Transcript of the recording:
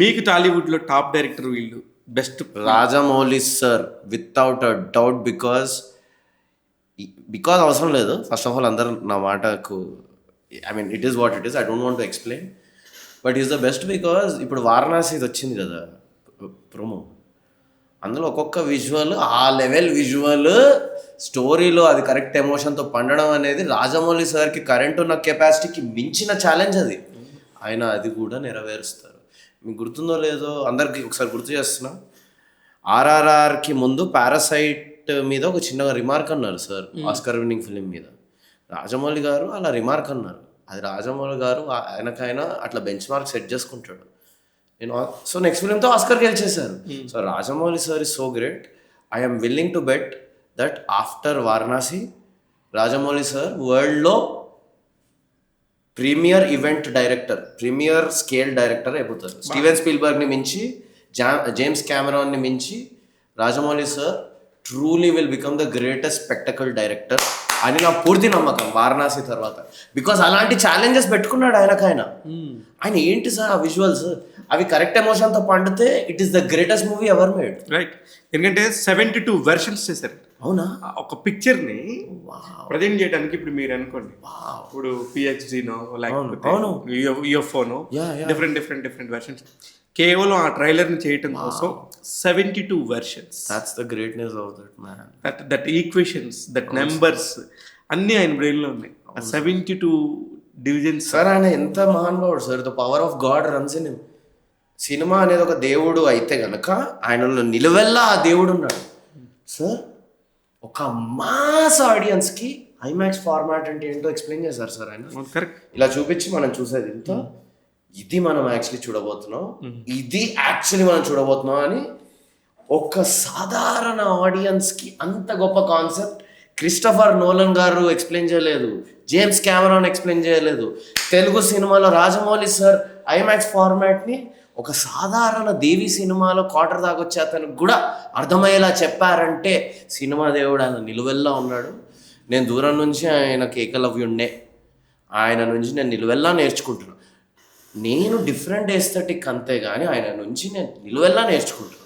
మీకు టాలీవుడ్‌లో top director వీళ్ళు. Best Rajamouli sir without a doubt because అవసరం లేదు. ఫస్ట్ ఆఫ్ ఆల్ అందరు నా మాటకు it is what it is. I don't want to explain but is the best because ఇప్పుడు వారణాసి వచ్చింది కదా ప్రోమో. అందులో ఒక్కొక్క విజువల్ ఆ లెవెల్ విజువల్ స్టోరీలో అది కరెక్ట్ ఎమోషన్తో పండడం అనేది రాజమౌళి సార్కి కరెంట్ ఉన్న కెపాసిటీకి మించిన ఛాలెంజ్ అది. ఆయన అది కూడా నెరవేరుస్తారు. మీకు గుర్తుందో లేదో అందరికి ఒకసారి గుర్తు చేస్తున్నా. ఆర్ఆర్ఆర్కి ముందు పారాసైట్ మీద ఒక చిన్న రిమార్క్ అన్నారు సార్, ఆస్కర్ విన్నింగ్ ఫిలిం మీద. రాజమౌళి గారు అలా రిమార్క్ అన్నారు. అది రాజమౌళి గారు ఆయనకైనా అట్లా బెంచ్ మార్క్ సెట్ చేసుకుంటాడు. సో నెక్స్ట్ ఫిలింతో ఆస్కర్ గెలిచేశారు. So Rajamouli sir is so great. I'm willing to bet that after Varanasi Rajamouli sir వరల్డ్లో premiere event director, premiere scale director అయిపోతారు. స్టీవెన్ స్పీల్బర్గ్ని మించి, జేమ్స్ కెమెరాన్ని మించి Rajamouli sir truly will become the greatest spectacle director అని నా పూర్తి నమ్మకం వారణాసి తర్వాత. బికాస్ అలాంటి ఛాలెంజెస్ పెట్టుకున్నాడు ఆయన ఏంటి సార్ ఆ విజువల్స్ అవి కరెక్ట్ ఎమోషన్తో పండితే it is the greatest movie ever made. Right. ఎందుకంటే 72 వెర్షన్స్ చేశారు. అవునా? ఒక పిక్చర్ని ప్రజెంట్ చేయడానికి ఇప్పుడు మీరు అనుకోండి, ఇప్పుడు పిహెచ్డినో లేకపోతే యూఎఫ్ఓనో డిఫరెంట్ వెర్షన్స్ కేవలం ఆ ట్రైలర్ని చేయటం కోసం 72 versions. That's the greatness of that man. That equations, that numbers అన్నీ ఆయన బ్రెయిన్లో ఉన్నాయి. ఆ 72 డివిజన్స్. సార్ ఆయన ఎంత మహానుభావుడు sir. The power of God runs in him. Cinema అనేది ఒక దేవుడు అయితే గనక ఆయనలో నిలువెల్లా ఆ దేవుడు ఉన్నాడు సార్. ఒక మాస్ ఆడియన్స్కి ఐమాక్స్ ఫార్మాట్ అంటే ఏంటో ఎక్స్ప్లెయిన్ చేశారు సార్ ఆయన. కరెక్ట్. ఇలా చూపించి మనం చూసేది ఇంత, ఇది మనం యాక్చువల్లీ చూడబోతున్నాం, ఇది యాక్చువల్లీ మనం చూడబోతున్నాం అని ఒక సాధారణ ఆడియన్స్కి అంత గొప్ప కాన్సెప్ట్ క్రిస్టఫర్ నోలన్ గారు ఎక్స్ప్లెయిన్ చేయలేదు, జేమ్స్ కెమెరాన్ ఎక్స్ప్లెయిన్ చేయలేదు. తెలుగు సినిమాలో రాజమౌళి సార్ ఐమాక్స్ ఫార్మాట్ని ఒక సాధారణ దేవి సినిమాలో క్వార్టర్ దాకా వచ్చే అతనికి కూడా అర్థమయ్యేలా చెప్పారంటే సినిమా దేవుడు ఆయన నిలువెల్లా ఉన్నాడు. నేను దూరం నుంచి ఆయనకి ఏకలవ్యుండే, ఆయన నుంచి నేను నిలువెల్లా నేర్చుకుంటున్నాను. నేను డిఫరెంట్ ఎస్థెటిక్ అంతే కానీ ఆయన నుంచి నేను నిలువెల్లా నేర్చుకుంటున్నాను.